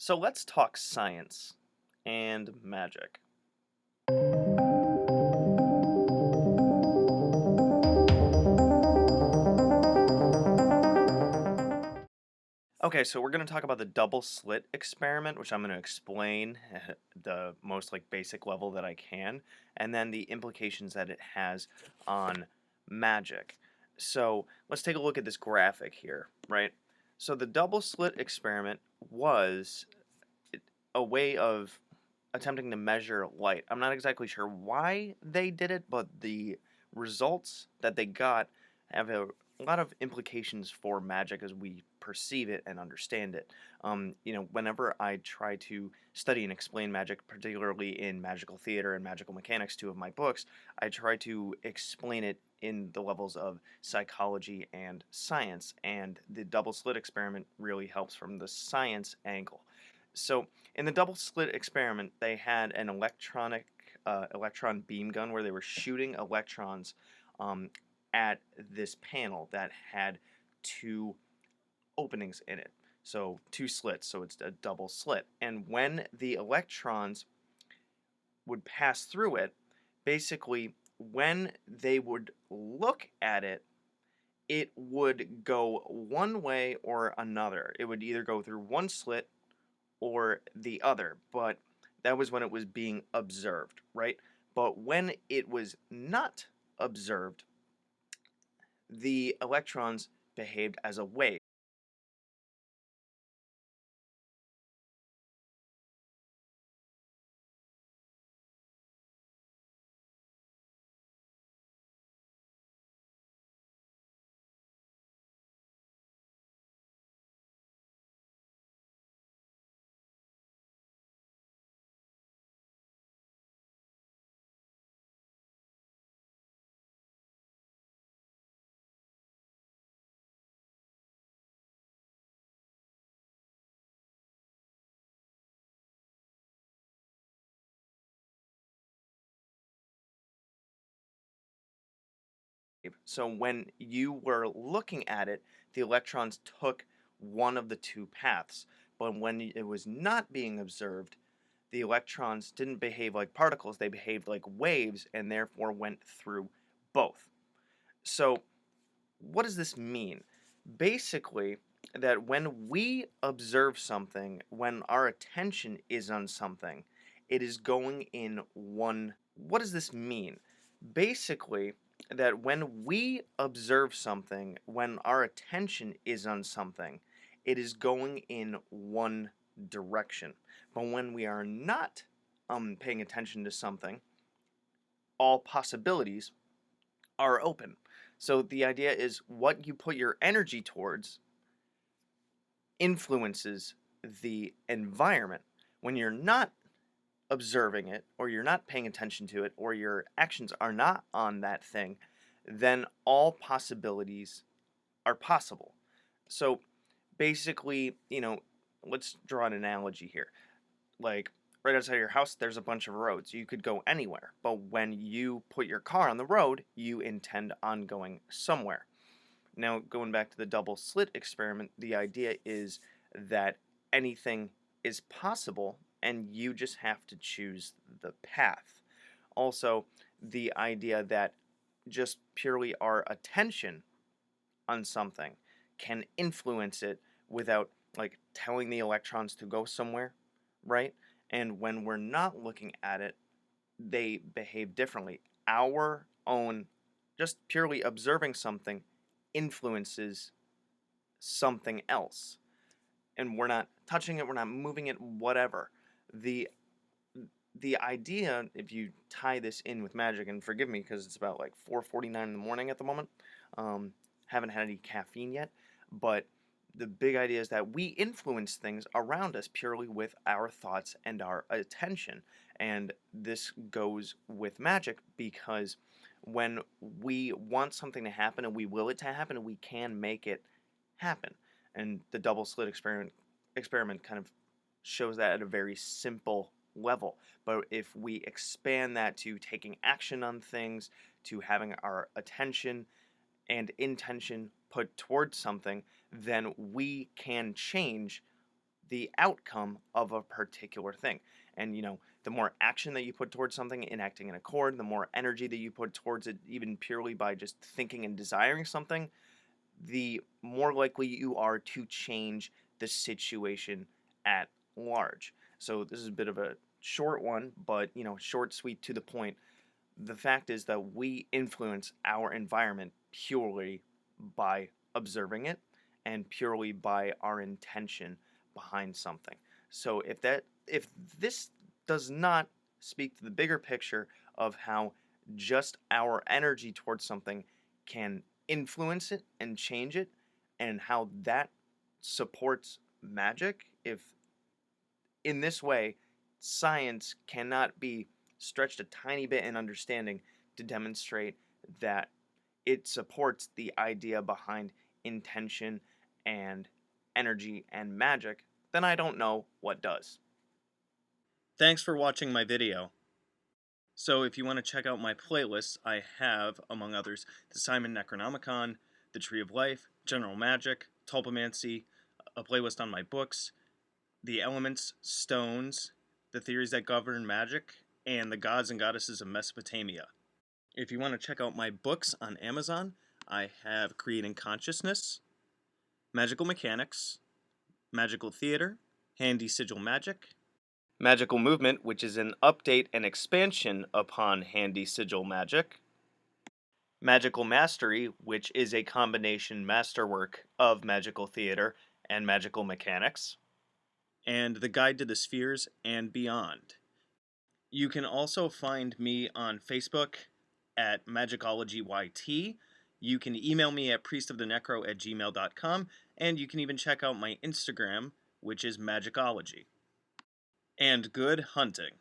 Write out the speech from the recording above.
So let's talk science and magic. Okay, so we're going to talk about the double slit experiment, which I'm going to explain at the most basic level that I can, and then the implications that it has on magic. So let's take a look at this graphic here, right? So the double slit experiment was a way of attempting to measure light. I'm not exactly sure why they did it, but the results that they got have a lot of implications for magic as we perceive it and understand it. Whenever I try to study and explain magic, particularly in magical theater and magical mechanics, two of my books, I try to explain it in the levels of psychology and science, and the double slit experiment really helps from the science angle. So, in the double slit experiment, they had an electron beam gun where they were shooting electrons um, at this panel that had two openings in it. So, two slits, so it's a double slit. And when the electrons would pass through it, basically, when they would look at it, it would go one way or another. It would either go through one slit or the other, but that was when it was being observed, right? But when it was not observed, the electrons behaved as a wave. So when you were looking at it, the electrons took one of the two paths. But when it was not being observed, the electrons didn't behave like particles, they behaved like waves and therefore went through both. So what does this mean? Basically, that when we observe something, when our attention is on something, it is going in one. What does this mean? Basically, that when we observe something, when our attention is on something, it is going in one direction. But when we are not paying attention to something, all possibilities are open. So the idea is what you put your energy towards influences the environment. When you're not observing it, or you're not paying attention to it, or your actions are not on that thing, then all possibilities are possible. So basically, let's draw an analogy here. Like right outside your house, there's a bunch of roads. You could go anywhere, but when you put your car on the road, you intend on going somewhere. Now, going back to the double slit experiment, the idea is that anything is possible and you just have to choose the path. Also, the idea that just purely our attention on something can influence it without telling the electrons to go somewhere, right? And when we're not looking at it, they behave differently. Our own, just purely observing something, influences something else. And we're not touching it, we're not moving it, whatever. The the idea, if you tie this in with magic, and forgive me because it's about 4:49 in the morning at the moment, haven't had any caffeine yet, but the big idea is that we influence things around us purely with our thoughts and our attention. And this goes with magic because when we want something to happen and we will it to happen, we can make it happen. And the double slit experiment kind of shows that at a very simple level. But if we expand that to taking action on things, to having our attention and intention put towards something, then we can change the outcome of a particular thing. And, the more action that you put towards something, enacting an accord, the more energy that you put towards it, even purely by just thinking and desiring something, the more likely you are to change the situation at large. So this is a bit of a short one, but short, sweet, to the point. The fact is that we influence our environment purely by observing it and purely by our intention behind something. So if this does not speak to the bigger picture of how just our energy towards something can influence it and change it, and how that supports magic, if in this way science cannot be stretched a tiny bit in understanding to demonstrate that it supports the idea behind intention and energy and magic, then I don't know what does. Thanks for watching my video. So if you want to check out my playlists, I have, among others, the Simon Necronomicon, the Tree of Life, General Magic, Tulpamancy, a playlist on my books, the elements, stones, the theories that govern magic, and the gods and goddesses of Mesopotamia. If you want to check out my books on Amazon, I have Creating Consciousness, Magical Mechanics, Magical Theater, Handy Sigil Magic, Magical Movement, which is an update and expansion upon Handy Sigil Magic. Magical Mastery, which is a combination masterwork of magical theater and magical mechanics. and The Guide to the Spheres and Beyond. You can also find me on Facebook at Magickology YT. You can email me at priestofthenecro@gmail.com, and you can even check out my Instagram, which is Magickology. And good hunting.